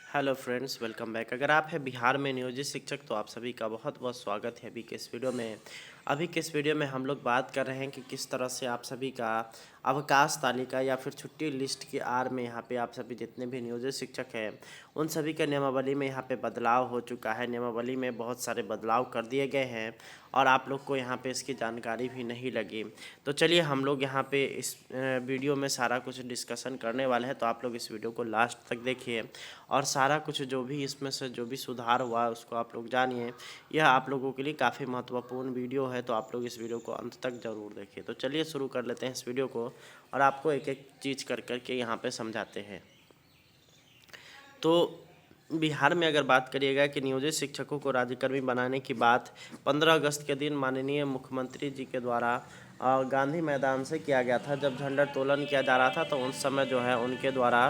Hello friends, welcome back. अगर आप हैं बिहार में नियोजित शिक्षक तो आप सभी का बहुत बहुत स्वागत है अभी के इस वीडियो में हम लोग बात कर रहे हैं कि किस तरह से आप सभी का अवकाश तालिका या फिर छुट्टी लिस्ट की आड़ में यहाँ पे आप सभी जितने भी नियोजित शिक्षक हैं उन सभी का नियमावली में यहाँ पे बदलाव हो चुका है। नियमावली में बहुत सारे बदलाव कर दिए गए हैं और आप लोग को यहाँ पे इसकी जानकारी भी नहीं लगी। तो चलिए हम लोग यहाँ पे इस वीडियो में सारा कुछ डिस्कशन करने वाले हैं, तो आप लोग इस वीडियो को लास्ट तक देखिए और सारा कुछ जो भी इसमें से जो भी सुधार हुआ है उसको आप लोग जानिए। यह आप लोगों के लिए काफ़ी महत्वपूर्ण वीडियो है, तो आप लोग इस वीडियो को अंत तक ज़रूर देखिए। तो चलिए शुरू कर लेते हैं इस वीडियो को और आपको एक एक चीज़ कर के यहाँ पे समझाते हैं। तो बिहार में अगर बात करिएगा कि नियोजित शिक्षकों को राज्यकर्मी बनाने की बात 15 अगस्त के दिन माननीय मुख्यमंत्री जी के द्वारा गांधी मैदान से किया गया था। जब झंडोत्तोलन किया जा रहा था तो उस समय जो है उनके द्वारा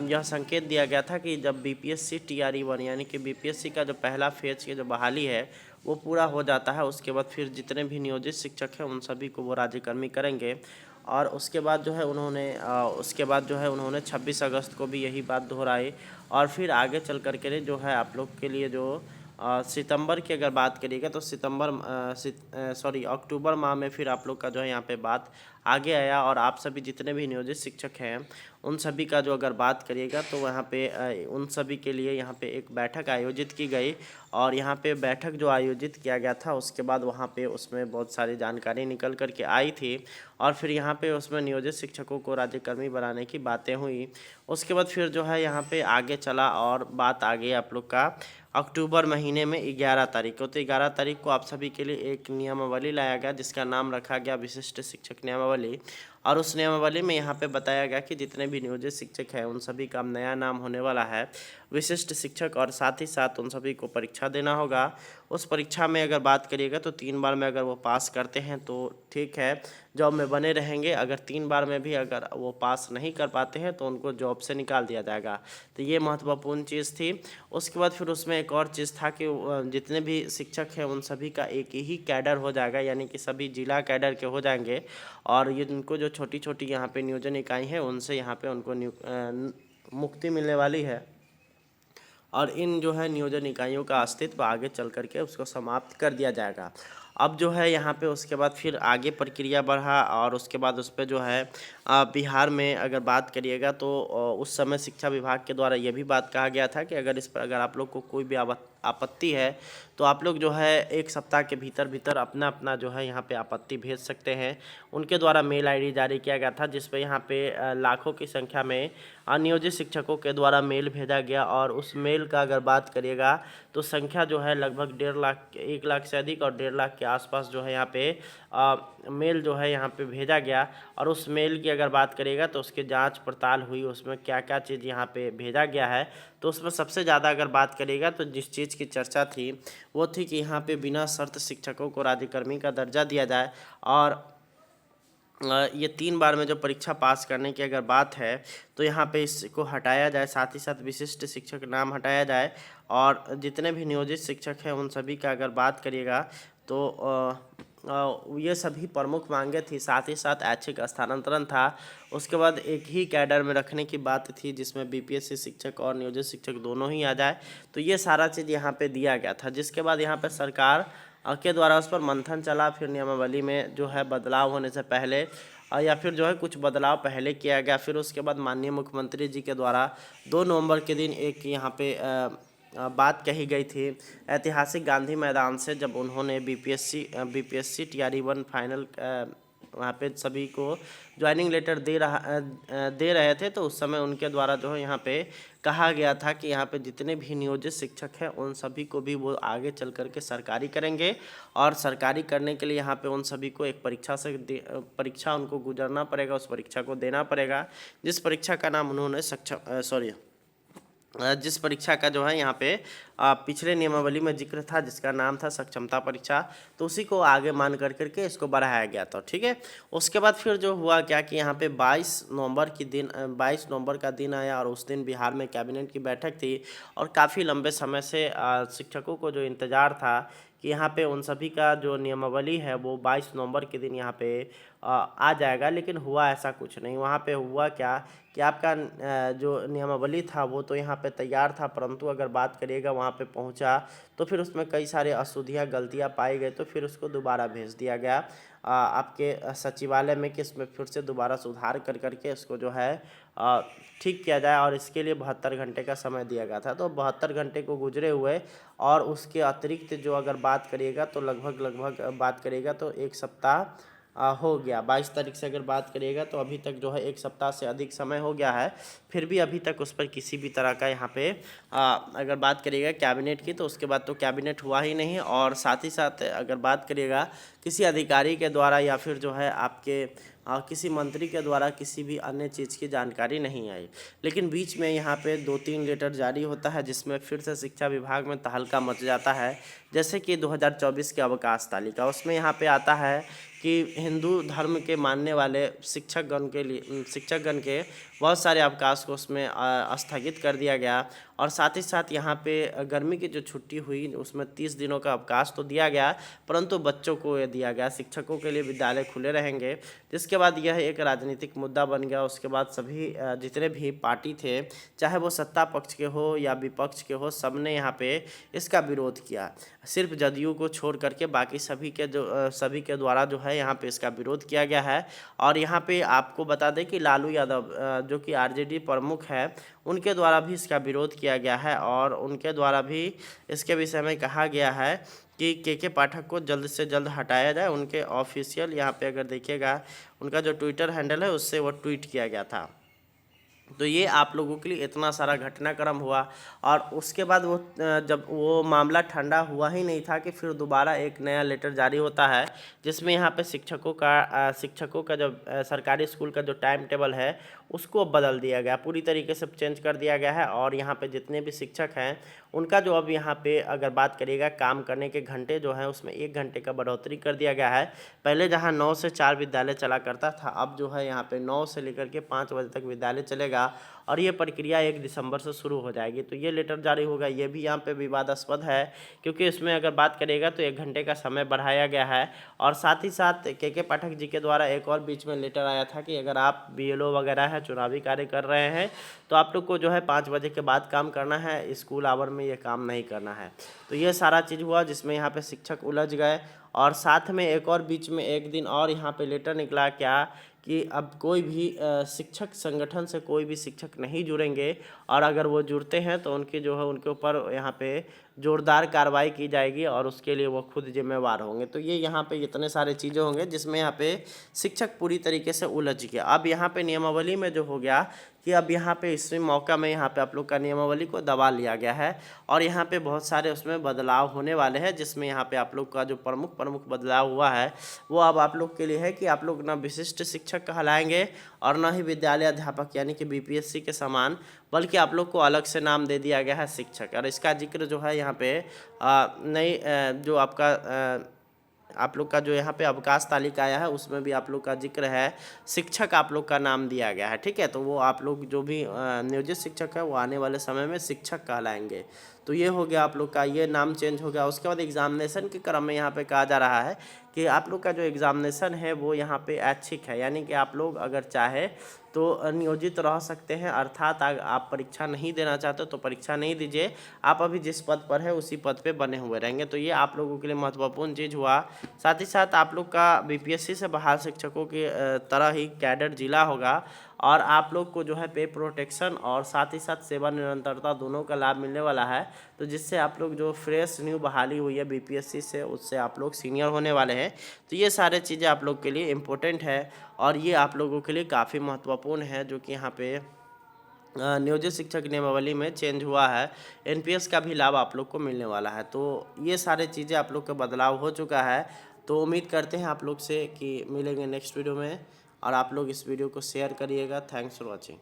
यह संकेत दिया गया था कि जब बीपीएससी TRE 1 यानी कि बीपीएससी का जो पहला फेज की जो बहाली है वो पूरा हो जाता है, उसके बाद फिर जितने भी नियोजित शिक्षक हैं उन सभी को वो राज्यकर्मी करेंगे। और उसके बाद जो है उन्होंने 26 अगस्त को भी यही बात दोहराई। और फिर आगे चल कर के जो है आप लोग के लिए जो सितंबर की अगर बात करिएगा तो अक्टूबर माह में फिर आप लोग का जो है यहाँ पे बात आगे आया और आप सभी जितने भी नियोजित शिक्षक हैं उन सभी का जो अगर बात करिएगा तो वहाँ पे उन सभी के लिए यहाँ पे एक बैठक आयोजित की गई। और यहाँ पे बैठक जो आयोजित किया गया था उसके बाद वहाँ पे उसमें बहुत सारी जानकारी निकल कर के आई थी और फिर यहाँ पे उसमें नियोजित शिक्षकों को राज्यकर्मी बनाने की बातें हुई। उसके बाद फिर जो है यहाँ पे आगे चला और बात आ गई आप लोग का अक्टूबर महीने में 11 तारीख को। तो 11 तारीख को आप सभी के लिए एक नियमावली लाया गया जिसका नाम रखा गया विशिष्ट शिक्षक नियमावली। और उस नियमावली में यहाँ पे बताया गया कि जितने भी नियोजित शिक्षक हैं उन सभी का नया नाम होने वाला है विशिष्ट शिक्षक, और साथ ही साथ उन सभी को परीक्षा देना होगा। उस परीक्षा में अगर बात करिएगा तो 3 बार में अगर वो पास करते हैं तो ठीक है, जॉब में बने रहेंगे। अगर 3 बार में भी अगर वो पास नहीं कर पाते हैं तो उनको जॉब से निकाल दिया जाएगा। तो ये महत्वपूर्ण चीज़ थी। उसके बाद फिर उसमें एक और चीज़ था कि जितने भी शिक्षक हैं उन सभी का एक ही कैडर हो जाएगा, यानी कि सभी जिला कैडर के हो जाएंगे। और ये उनको जो छोटी छोटी यहाँ पे नियोजन इकाई है उनसे यहाँ पे उनको मुक्ति मिलने वाली है और इन जो है नियोजन इकाइयों का अस्तित्व आगे चल करके उसको समाप्त कर दिया जाएगा। अब जो है यहाँ पे उसके बाद फिर आगे प्रक्रिया बढ़ा और उसके बाद उस पर जो है बिहार में अगर बात करिएगा तो उस समय शिक्षा विभाग के द्वारा ये भी बात कहा गया था कि अगर इस पर अगर आप लोग को कोई भी आपत्ति है तो आप लोग जो है 1 सप्ताह के भीतर भीतर अपना अपना जो है यहाँ पे आपत्ति भेज सकते हैं। उनके द्वारा मेल आईडी जारी किया गया था जिस पे यहाँ पे लाखों की संख्या में अनियोजित शिक्षकों के द्वारा मेल भेजा गया। और उस मेल का अगर बात करिएगा तो संख्या जो है लगभग 1.5 लाख 1 लाख से अधिक और 1.5 लाख के आसपास जो है यहाँ पे मेल जो है यहाँ पे भेजा गया। और उस मेल की अगर बात करिएगा तो उसकी जांच पड़ताल हुई, उसमें क्या क्या चीज़ यहाँ पे भेजा गया है। तो उसमें सबसे ज़्यादा अगर बात करिएगा तो जिस चीज़ की चर्चा थी वो थी कि यहाँ पे बिना शर्त शिक्षकों को राज्यकर्मी का दर्जा दिया जाए। और ये 3 बार में जो परीक्षा पास करने की अगर बात है तो यहाँ पे इसको हटाया जाए, साथ ही साथ विशिष्ट शिक्षक नाम हटाया जाए। और जितने भी नियोजित शिक्षक हैं उन सभी का अगर बात करिएगा तो ये सभी प्रमुख मांगे थी। साथ ही साथ ऐच्छिक स्थानांतरण था। उसके बाद एक ही कैडर में रखने की बात थी जिसमें बीपीएससी शिक्षक और नियोजित शिक्षक दोनों ही आ जाए। तो ये सारा चीज़ यहाँ पे दिया गया था, जिसके बाद यहाँ पे सरकार के द्वारा उस पर मंथन चला। फिर नियमावली में जो है बदलाव होने से पहले या फिर जो है कुछ बदलाव पहले किया गया। फिर उसके बाद माननीय मुख्यमंत्री जी के द्वारा 2 नवंबर के दिन एक यहाँ पे बात कही गई थी ऐतिहासिक गांधी मैदान से, जब उन्होंने बीपीएससी TRE 1 फाइनल वहाँ पे सभी को ज्वाइनिंग लेटर दे रहे थे। तो उस समय उनके द्वारा जो है यहाँ पे कहा गया था कि यहाँ पे जितने भी नियोजित शिक्षक हैं उन सभी को भी वो आगे चल कर के सरकारी करेंगे। और सरकारी करने के लिए यहाँ पे उन सभी को एक परीक्षा उनको गुजरना पड़ेगा, उस परीक्षा को देना पड़ेगा। जिस परीक्षा का नाम उन्होंने जिस परीक्षा का जो है यहाँ पे पिछले नियमावली में जिक्र था जिसका नाम था सक्षमता परीक्षा, तो उसी को आगे मान करके इसको बढ़ाया गया था। ठीक है। उसके बाद फिर जो हुआ क्या कि यहाँ पे 22 नवंबर का दिन आया और उस दिन बिहार में कैबिनेट की बैठक थी। और काफ़ी लंबे समय से शिक्षकों को जो इंतज़ार था कि यहाँ पे उन सभी का जो नियमावली है वो 22 नवंबर के दिन यहाँ पे आ जाएगा, लेकिन हुआ ऐसा कुछ नहीं। वहाँ पे हुआ क्या कि आपका जो नियमावली था वो तो यहाँ पे तैयार था, परंतु अगर बात करिएगा वहाँ पे पहुँचा तो फिर उसमें कई सारे अशुद्धियाँ गलतियाँ पाई गई, तो फिर उसको दोबारा भेज दिया गया आपके सचिवालय में कि इसमें फिर से दोबारा सुधार कर करके इसको जो है ठीक किया जाए, और इसके लिए 72 घंटे का समय दिया गया था। तो 72 घंटे को गुजरे हुए और उसके अतिरिक्त जो अगर बात करिएगा तो लगभग बात करिएगा तो एक सप्ताह हो गया। 22 तारीख से अगर बात करिएगा तो अभी तक जो है एक सप्ताह से अधिक समय हो गया है, फिर भी अभी तक उस पर किसी भी तरह का यहाँ पे अगर बात करिएगा कैबिनेट की, तो उसके बाद तो कैबिनेट हुआ ही नहीं। और साथ ही साथ अगर बात करिएगा किसी अधिकारी के द्वारा या फिर जो है आपके किसी मंत्री के द्वारा किसी भी अन्य चीज़ की जानकारी नहीं आई। लेकिन बीच में यहाँ पे 2-3 लेटर जारी होता है जिसमें फिर से शिक्षा विभाग में तहलका मच जाता है। जैसे कि 2024 के अवकाश तालिका, उसमें यहाँ पे आता है कि हिंदू धर्म के मानने वाले शिक्षकगण के बहुत सारे अवकाश को उसमें स्थगित कर दिया गया। और साथ ही साथ यहाँ पे गर्मी की जो छुट्टी हुई उसमें 30 दिनों का अवकाश तो दिया गया, परंतु बच्चों को ये दिया गया, शिक्षकों के लिए विद्यालय खुले रहेंगे। जिसके बाद यह एक राजनीतिक मुद्दा बन गया। उसके बाद सभी जितने भी पार्टी थे, चाहे वो सत्ता पक्ष के हो या विपक्ष के हो, सब ने यहाँ पे इसका विरोध किया। सिर्फ जदयू को छोड़ करके बाकी सभी के द्वारा जो है यहाँ पे इसका विरोध किया गया है। और यहाँ पे आपको बता दें कि लालू यादव जो कि आरजेडी प्रमुख है, उनके द्वारा भी इसका विरोध किया गया है और उनके द्वारा भी इसके विषय में कहा गया है कि के पाठक को जल्द से जल्द हटाया जाए। उनके ऑफिशियल यहाँ पे अगर देखिएगा उनका जो ट्विटर हैंडल है उससे वो ट्वीट किया गया था। तो ये आप लोगों के लिए इतना सारा घटनाक्रम हुआ। और उसके बाद वो जब वो मामला ठंडा हुआ ही नहीं था कि फिर दोबारा एक नया लेटर जारी होता है जिसमें यहाँ पे शिक्षकों का जो सरकारी स्कूल का जो टाइम टेबल है उसको बदल दिया गया, पूरी तरीके से चेंज कर दिया गया है। और यहाँ पे जितने भी शिक्षक हैं उनका जो अब यहाँ पे अगर बात करिएगा काम करने के घंटे जो हैं उसमें 1 घंटे का बढ़ोतरी कर दिया गया है। पहले जहाँ 9 से 4 विद्यालय चला करता था, अब जो है यहाँ पे 9 से लेकर के 5 बजे तक विद्यालय चलेगा और ये प्रक्रिया 1 दिसंबर से शुरू हो जाएगी। तो ये लेटर जारी होगा, ये भी यहाँ पे विवादास्पद है क्योंकि इसमें अगर बात करिएगा तो 1 घंटे का समय बढ़ाया गया है। और साथ ही साथ के पाठक जी के द्वारा एक और बीच में लेटर आया था कि अगर आप बीएलओ वगैरह है, चुनावी कार्य कर रहे हैं, तो आप लोग को जो है 5 बजे के बाद काम करना है, स्कूल आवर में ये काम नहीं करना है। तो ये सारा चीज़ हुआ जिसमें यहाँ पे शिक्षक उलझ गए। और साथ में एक और बीच में एक दिन और यहाँ पे लेटर निकला क्या कि अब कोई भी शिक्षक संगठन से कोई भी शिक्षक नहीं जुड़ेंगे, और अगर वो जुड़ते हैं तो उनके जो है उनके ऊपर यहाँ पे जोरदार कार्रवाई की जाएगी और उसके लिए वो खुद जिम्मेवार होंगे। तो ये यहाँ पे इतने सारे चीज़ें होंगे जिसमें यहाँ पे शिक्षक पूरी तरीके से उलझ गया। अब यहाँ पे नियमावली में जो हो गया कि अब यहाँ पे इस मौका में यहाँ पे आप लोग का नियमावली को दबा लिया गया है और यहाँ पे बहुत सारे उसमें बदलाव होने वाले हैं, जिसमें यहाँ पे आप लोग का जो प्रमुख बदलाव हुआ है वो अब आप लोग के लिए है कि आप लोग ना विशिष्ट शिक्षक कहलाएंगे और ना ही विद्यालय अध्यापक यानी कि बीपीएससी के समान, बल्कि आप लोग को अलग से नाम दे दिया गया है शिक्षक। और इसका जिक्र जो है यहाँ पे नई जो आपका आप लोग का जो यहाँ पे अवकाश तालिका आया है उसमें भी आप लोग का जिक्र है, शिक्षक आप लोग का नाम दिया गया है। ठीक है, तो वो आप लोग जो भी नियोजित शिक्षक है वो आने वाले समय में शिक्षक कहलाएंगे। तो ये हो गया आप लोग का, ये नाम चेंज हो गया। उसके बाद एग्जामिनेशन के क्रम में यहाँ पे कहा जा रहा है कि आप लोग का जो एग्ज़ामिनेशन है वो यहाँ पे ऐच्छिक है, यानी कि आप लोग अगर चाहे तो नियोजित रह सकते हैं, अर्थात आप परीक्षा नहीं देना चाहते तो परीक्षा नहीं दीजिए, आप अभी जिस पद पर है उसी पद पे बने हुए रहेंगे। तो ये आप लोगों के लिए महत्वपूर्ण चीज़ हुआ। साथ ही साथ आप लोग का बीपीएससी से बहाल शिक्षकों की तरह ही कैडर जिला होगा और आप लोग को जो है पे प्रोटेक्शन और साथ ही साथ सेवा निरंतरता दोनों का लाभ मिलने वाला है। तो जिससे आप लोग जो फ्रेश न्यू बहाली हुई है बीपीएससी से, उससे आप लोग सीनियर होने वाले हैं। तो ये सारे चीज़ें आप लोग के लिए इम्पोर्टेंट है और ये आप लोगों के लिए काफ़ी महत्वपूर्ण है, जो कि यहाँ पे नियोजित शिक्षक नियमावली में चेंज हुआ है। एनपीएस का भी लाभ आप लोग को मिलने वाला है। तो ये सारे चीज़ें आप लोग का बदलाव हो चुका है। तो उम्मीद करते हैं आप लोग से कि मिलेंगे नेक्स्ट वीडियो में, और आप लोग इस वीडियो को शेयर करिएगा। Thanks for watching.